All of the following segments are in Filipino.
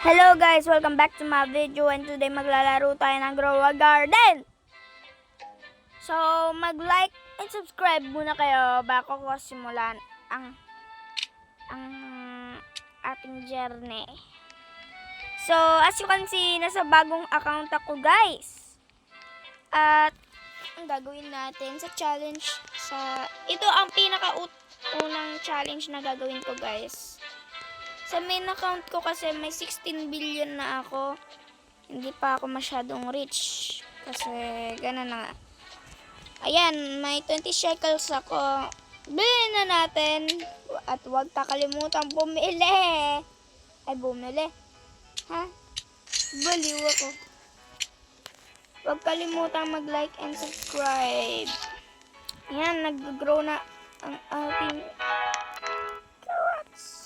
Hello guys! Welcome back to my video and today maglalaro tayo ng Grow a Garden! So, mag-like and subscribe muna kayo bago ko simulan ang ating journey. So, as you can see, nasa bagong account ako guys. At ang gagawin natin sa challenge ito ang pinaka-unang challenge na gagawin ko guys. Sa main account ko kasi may 16 billion na ako. Hindi pa ako masyadong rich. Kasi gano'n na nga. Ayan, may 20 shekels ako. Bilhin na natin. At huwag kakalimutan bumili. Ay, bumili. Ha? Baliw ako. Huwag kalimutan mag-like and subscribe. Ayan, nag-grow na ang ating carrots.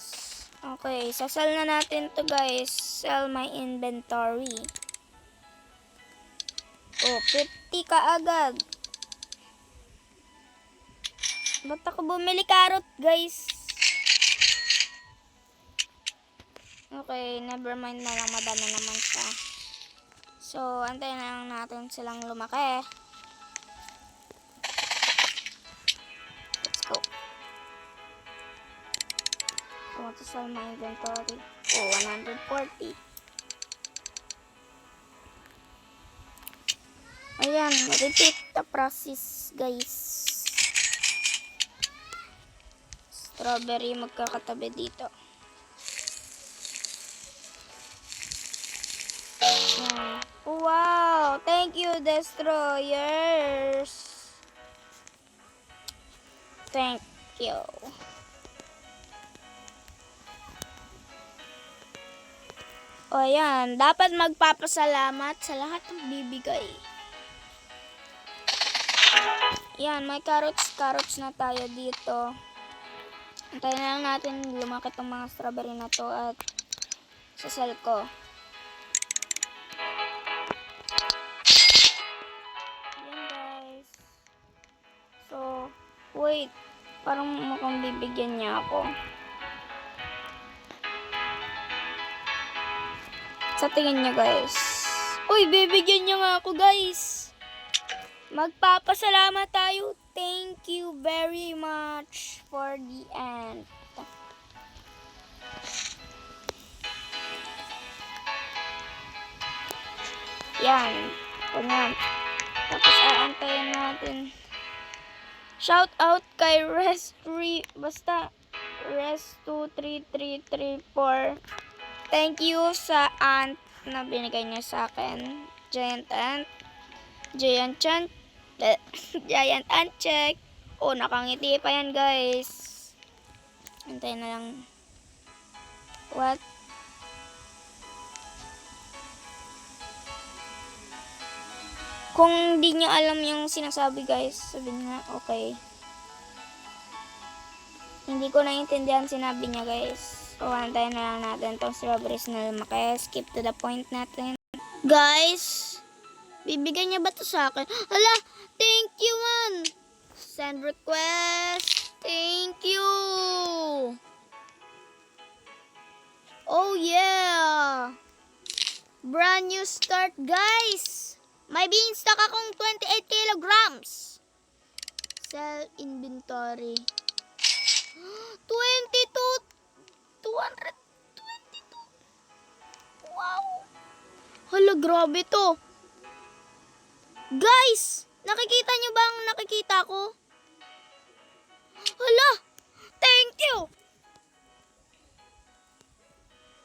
Okay, sasal na natin to guys. Sell my inventory. Oh, 50 ka agad. Ba't ako bumili carrot guys? Okay, never mind na lang. Madami naman siya. So, antayin na lang natin silang lumaki. Let's go. I want to sell my inventory. Oh, 140. Ayan, repeat the process, guys. Strawberry magkakatabi dito. Ayan. Wow! Thank you, destroyers. Thank you. O yan, dapat magpapasalamat sa lahat ng bibigay. Yan, may carrots na tayo dito. Antayin na lang natin lumaki itong mga strawberry na to at sasal ko. Yan guys. So, wait. Parang mukhang bibigyan niya ako. Sa tingin niya guys. Uy, bibigyan niya nga ako guys. Magpapasalamat tayo. Thank you very much for the end. Yan. Ganyan. Tapos aantayin natin. Shout out kay basta Res23334. Thank you sa ant na binigay niya sa akin. Giant ant check. Oh, nakangiti pa yan guys. Antayin na lang. What? Kung di nyo alam yung sinasabi guys, sabihin nga, okay. Hindi ko naiintindihan sinabi niya guys. So, antayin na lang natin itong strawberries na lumaki. Skip to the point natin. Guys, bibigyan niya ba ito sa akin? Hala, thank you man. Send request. Thank you. Oh yeah. Brand new start guys. May beanstalk akong 28 kilograms. Sell inventory. 222. Wow. Hala, grabe to. Guys, nakikita nyo ba ang nakikita ko? Hala, thank you.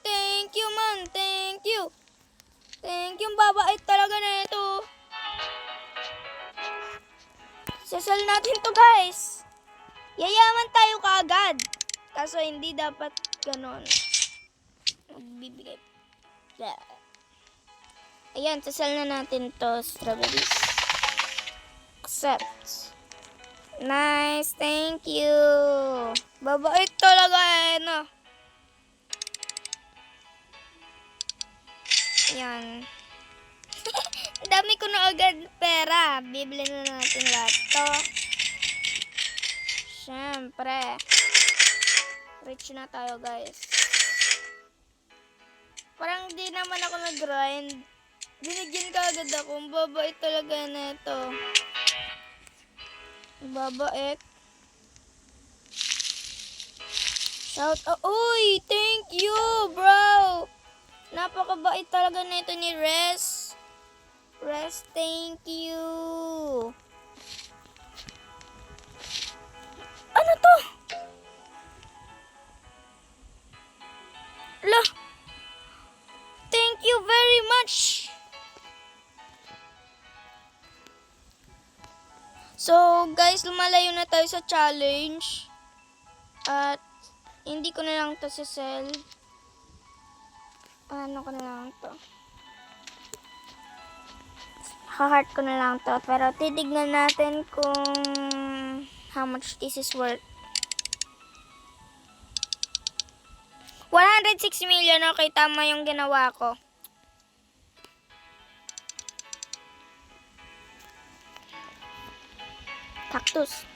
Thank you man, thank you. Thank you, babait talaga na ito. Sasal natin to guys. Yayaman tayo kaagad. Kaso hindi dapat ganon. Magbibigay. Ayan, sasal na natin to strawberries. Accept. Nice, thank you. Babait talaga no. Ayan. Dami ko na agad pera. Bibili na natin lahat to. Siyempre. Rich na tayo guys. Parang di naman ako nag-grind. Binigyan ka agad ako. Ang babait talaga na ito. Babait. Shout out. Uy! Thank you, bro! Napakabait talaga na ito ni Res. Res, thank you. Ano to? Lah! Thank you very much! So, guys, lumalayo na tayo sa challenge. At, hindi ko na lang to sell. Ano ko na lang to. Ha-heart ko na lang to. Pero, titignan natin kung how much this is worth. 106 million. Okay, tama yung ginawa ko. Cactus.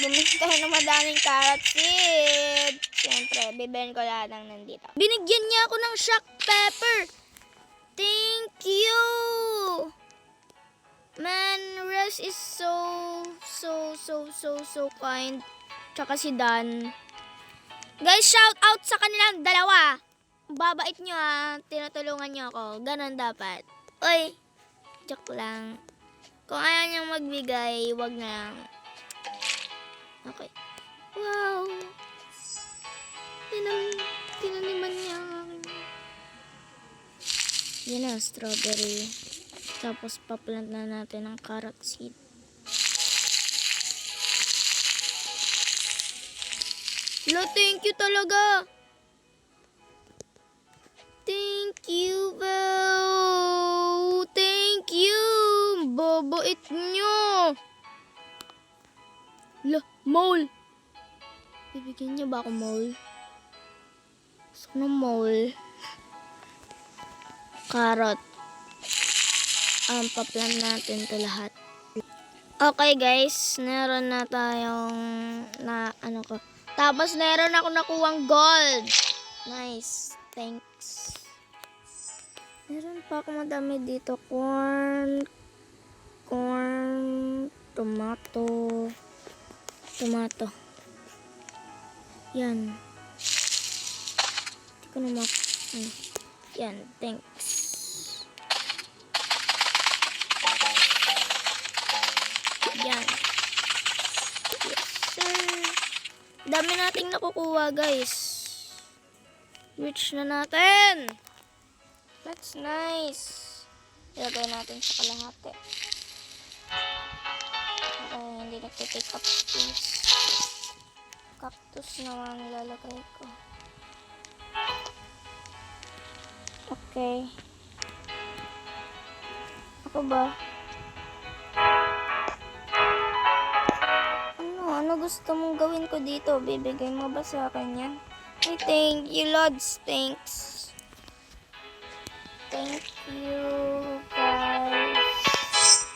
Bumili tayo ng madaming carrot seed. Siyempre, bibilin ko lahat ng nandito. Binigyan niya ako ng shock pepper. Thank you. Man, Res is so kind. Tsaka si Dan. Guys, shout out sa kanilang dalawa. Babait nyo ha. Tinutulungan nyo ako. Ganon dapat. Uy, joke lang. Kung ayaw nyo magbigay, wag na lang. Okay. Wow. Tinaniman niya ang aking. Yan na, strawberry. Tapos, paplant na natin ang carrot seed. Lo, thank you talaga. Thank you, Belle. Thank you. Babait nyo. Lo, mole. Bibigyan niya ba ako mole? Gusto ko ng mole. Carrot. Paplant natin to lahat. Okay guys, meron na tayong tapos meron ako nakuwang gold. Nice. Thanks. Meron pa ako madami dito. Corn, tomato. Yan. Hindi ko naman. Yan, thanks. Yan. Yes, sir. Dami nating nakukuha, guys. Reach na natin. That's nice. Ilagay natin sa kalahati. Okay, hindi nagtitake up space. Cactus naman nilalagay ko. Okay. Ako ba? Ano gusto mong gawin ko dito? Bibigay mo ba sa akin yan? Ay, thank you, Lods. Thanks. Thank you, guys.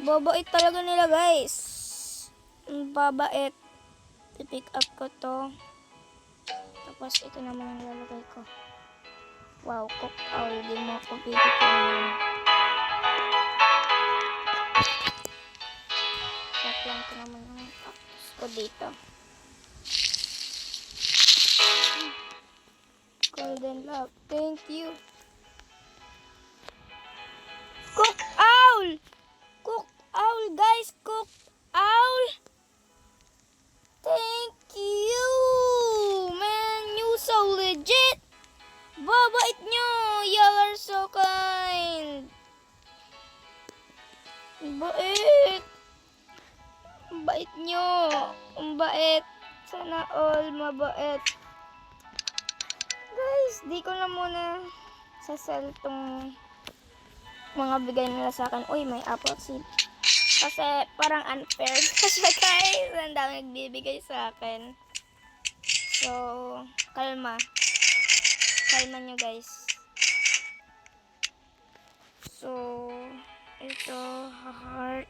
Babait talaga nila, guys. Babait. I-pick up ko to. Tapos, ito naman ang lalagay ko. Wow, cook owl. Di mo ako bibigyan. Tapos ko naman yung cactus ko dito. Golden love. Thank you. Cook owl! Cook owl, guys. Cook owl. Thank you. Man, you so legit. Babait nyo. Y'all are so kind. Bait. Ang bait nyo. Ang bait. Sana all mabait. Guys, di ko na muna sasell tong mga bigay nila sa akin. Uy, may apple seed. Kasi parang unfair kasi guys. Ang dami nagbibigay sa akin. So, kalma. Kalma nyo guys. So, ito, heart.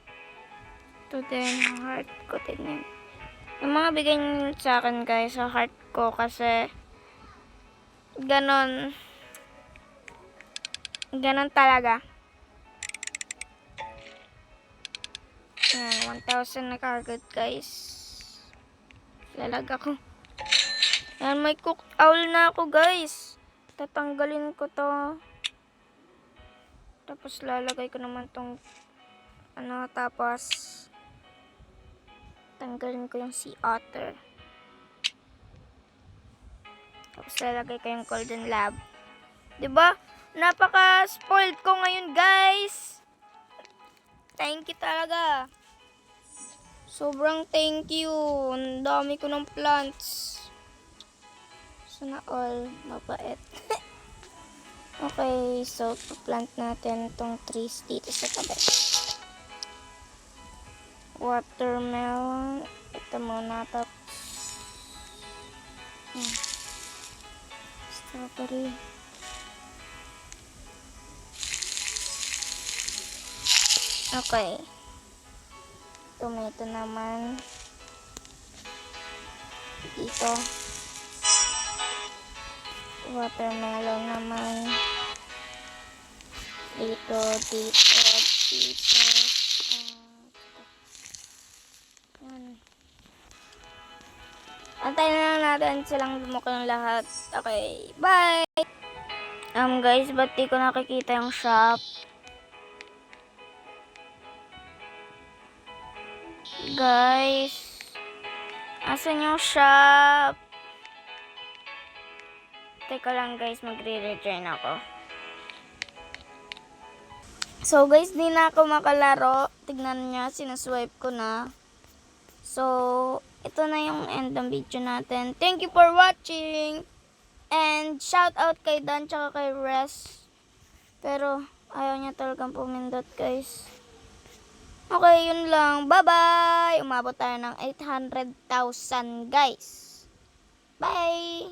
Ito din, heart ko din yan. Yung mga bigay niyo sa akin guys, sa heart ko kasi ganon talaga. Yan, 1,000 na kagad guys. Lalag ako. Yan, may cooked owl na ako guys. Tatanggalin ko to. Tapos lalagay ko naman tong tapos tanggalin ko yung sea otter. Tapos lalagay ko yung golden lab. 'Di ba? Napaka-spoiled ko ngayon, guys. Thank you talaga. Sobrang thank you. Ang dami ko ng plants. Sana all mabait. Okay, so plant natin itong trees dito sa tabi. Watermelon. Ito muna tapos. Strawberry. Okay. Tomato naman. Dito. Watermelon naman. Dito. Yan. Antayin na lang natin silang lumaki ng lahat. Okay. Bye! Guys, ba't di ko nakikita yung shop? Guys, asan yung shop? Teka lang guys, magre-return ako. So guys, di na ako makalaro. Tignan nyo, sinaswipe ko na. So, ito na yung end ng video natin. Thank you for watching. And shout out kay Dan tsaka kay Res. Pero, ayaw niya talagang pumindot guys. Okay, yun lang. Bye-bye! Umabot tayo ng 800,000 guys. Bye!